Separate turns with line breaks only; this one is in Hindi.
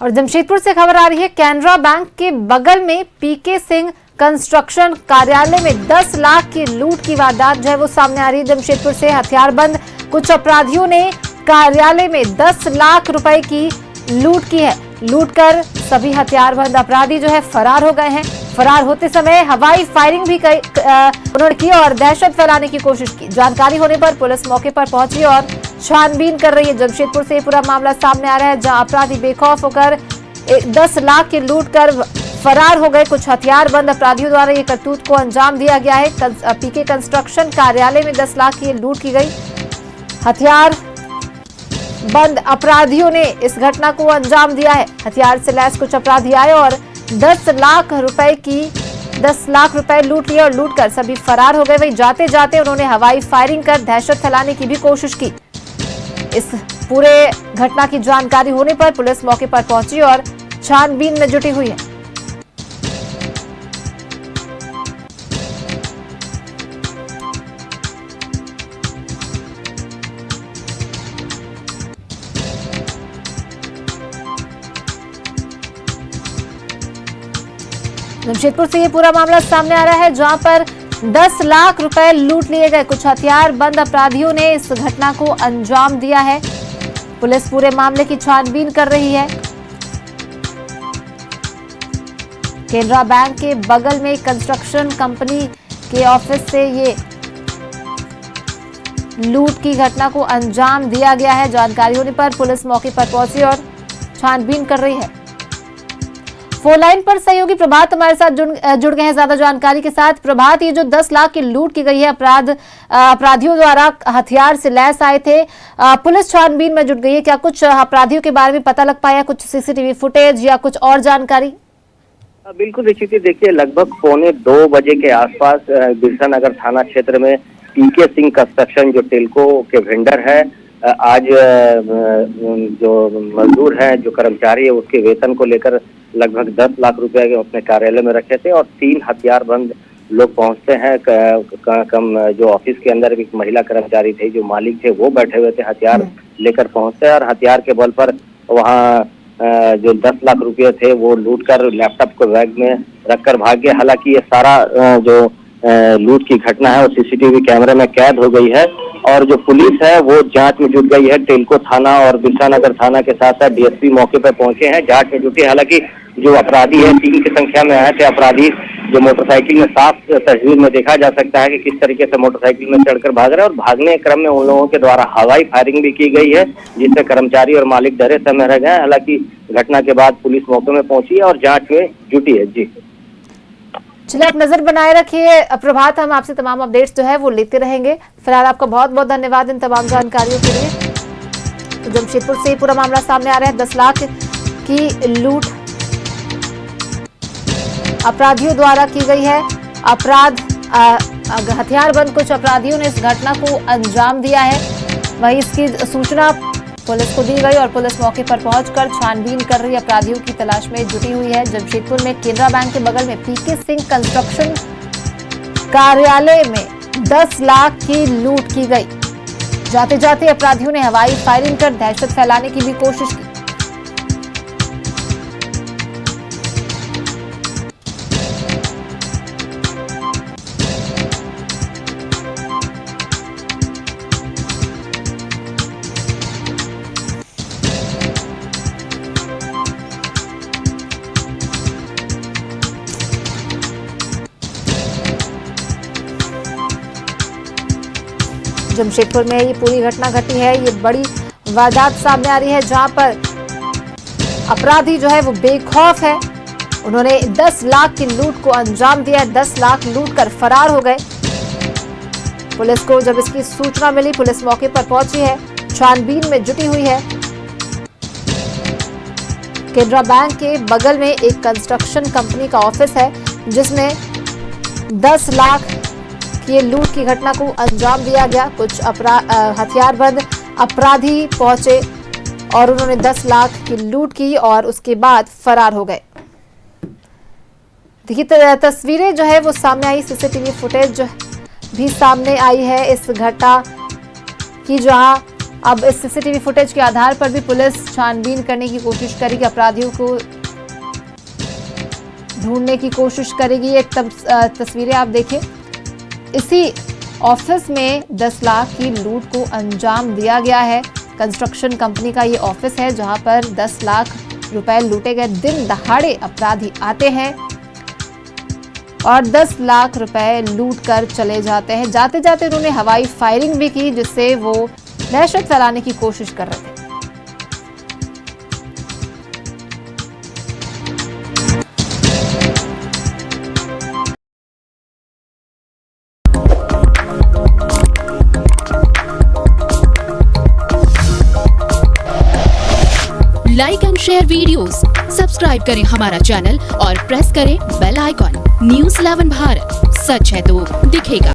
और जमशेदपुर से खबर आ रही है, कैनरा बैंक के बगल में पीके सिंह कंस्ट्रक्शन कार्यालय में 10 लाख की लूट की वारदात जो है वो सामने आ रही है। जमशेदपुर से हथियारबंद कुछ अपराधियों ने कार्यालय में 10 लाख रुपए की लूट की है। लूट कर सभी हथियारबंद अपराधी जो है फरार हो गए हैं। फरार होते समय हवाई फायरिंग भी उन्होंने की और दहशत फैलाने की कोशिश की। जानकारी होने पर पुलिस मौके पर पहुंची और छानबीन कर रही है। जमशेदपुर से पूरा मामला सामने आ रहा है, जहां अपराधी बेखौफ होकर 10 लाख की लूट कर फरार हो गए। कुछ हथियारबंद अपराधियों द्वारा ये करतूत को अंजाम दिया गया है। पीके कंस्ट्रक्शन कार्यालय में 10 लाख की लूट की गई। हथियार बंद अपराधियों ने इस घटना को अंजाम दिया है। हथियार से लैस कुछ अपराधी आए और 10 लाख रुपए लूट लिए और लूट कर सभी फरार हो गए। वहीं जाते जाते उन्होंने हवाई फायरिंग कर दहशत फैलाने की भी कोशिश की। इस पूरे घटना की जानकारी होने पर पुलिस मौके पर पहुंची और छानबीन में जुटी हुई है। जमशेदपुर से ये पूरा मामला सामने आ रहा है, जहां पर 10 लाख रुपए लूट लिए गए। कुछ हथियारबंद अपराधियों ने इस घटना को अंजाम दिया है। पुलिस पूरे मामले की छानबीन कर रही है। कैनरा बैंक के बगल में कंस्ट्रक्शन कंपनी के ऑफिस से ये लूट की घटना को अंजाम दिया गया है। जानकारी होने पर पुलिस मौके पर पहुंची और छानबीन कर रही है। फोन लाइन पर सहयोगी प्रभात हमारे साथ जुड़ गए हैं ज्यादा जानकारी के साथ। प्रभात, ये जो 10 लाख की लूट की गई है, अपराधियों द्वारा हथियार से लैस आए थे, पुलिस छानबीन में जुट गई है। क्या कुछ अपराधियों के बारे में पता लग पाया, कुछ सीसीटीवी फुटेज या कुछ और जानकारी?
बिल्कुल निश्चित, देखिए लगभग 1:45 बजे के आसपास बिरसा नगर थाना क्षेत्र में पीके सिंह कंस्ट्रक्शन जो टेल्को के वेंडर है, आज जो मजदूर है, जो कर्मचारी है, उसके वेतन को लेकर लगभग 10 लाख रुपए अपने कार्यालय में रखे थे और 3 हथियारबंद लोग पहुंचते हैं। जो ऑफिस के अंदर एक महिला कर्मचारी थे, जो मालिक थे, वो बैठे हुए थे, हथियार लेकर पहुंचते हैं और हथियार के बल पर वहाँ जो 10 लाख रुपए थे वो लूट कर लैपटॉप को बैग में रखकर भाग गए। हालांकि ये सारा जो लूट की घटना है वो सीसीटीवी कैमरे में कैद हो गई है और जो पुलिस है वो जांच में जुट गई है। टेल्को थाना और बिरसा नगर थाना के साथ साथ डीएसपी मौके पर पहुंचे हैं, जांच में जुटे। हालांकि जो अपराधी है 3 की संख्या में आए थे अपराधी, जो मोटरसाइकिल में साफ तस्वीर में देखा जा सकता है कि किस तरीके से मोटरसाइकिल में चढ़कर भाग रहे हैं और भागने के क्रम में उन लोगों के द्वारा हवाई फायरिंग भी की गई है, जिससे कर्मचारी और मालिक डरे समय रह गए। हालांकि घटना के बाद पुलिस मौके में पहुंची है और जांच में जुटी है। जी
चलिए, आप नजर बनाए रखिए प्रभात, हम आपसे तमाम अपडेट्स जो है वो लेते रहेंगे। फिलहाल आपका बहुत बहुत धन्यवाद इन तमाम जानकारियों के लिए। तो जमशेदपुर से पूरा मामला सामने आ रहा है, 10 लाख की लूट अपराधियों द्वारा की गई है। हथियारबंद कुछ अपराधियों ने इस घटना को अंजाम दिया है। वहीं इसकी सूचना पुलिस को दी गई और पुलिस मौके पर पहुंचकर छानबीन कर रही अपराधियों की तलाश में जुटी हुई है। जमशेदपुर में कैनरा बैंक के बगल में पीके सिंह कंस्ट्रक्शन कार्यालय में 10 लाख की लूट की गई। जाते जाते अपराधियों ने हवाई फायरिंग कर दहशत फैलाने की भी कोशिश की। जमशेदपुर में ये पूरी घटना घटी है। ये बड़ी वारदात सामने आ रही है, जहां पर अपराधी जो है वो बेखौफ है। उन्होंने 10 लाख की लूट को अंजाम दिया। 10 लाख लूट कर फरार हो गए। पुलिस को जब इसकी सूचना मिली, पुलिस मौके पर पहुंची है, छानबीन में जुटी हुई है। कैनरा बैंक के बगल में एक कंस्ट्रक्शन कंपनी का ऑफिस है, जिसमें 10 लाख की लूट की घटना को अंजाम दिया गया। कुछ हथियारबंद अपराधी पहुंचे और उन्होंने 10 लाख की लूट की और उसके बाद फरार हो गए। देखिए, तस्वीरें जो है वो सामने आई, सीसीटीवी फुटेज भी सामने आई है इस घटना की, जहां अब इस सीसीटीवी फुटेज के आधार पर भी पुलिस छानबीन करने की कोशिश करेगी, अपराधियों को ढूंढने की कोशिश करेगी। ये तस्वीरें आप देखें, इसी ऑफिस में 10 लाख की लूट को अंजाम दिया गया है। कंस्ट्रक्शन कंपनी का ये ऑफिस है जहां पर 10 लाख रुपए लूटे गए। दिन दहाड़े अपराधी आते हैं और 10 लाख रुपए लूट कर चले जाते हैं। जाते जाते उन्होंने हवाई फायरिंग भी की, जिससे वो दहशत फैलाने की कोशिश कर रहे थे।
Like and share videos, subscribe करें हमारा चैनल और प्रेस करें बेल आइकॉन। न्यूज़ 11 भारत, सच है तो दिखेगा।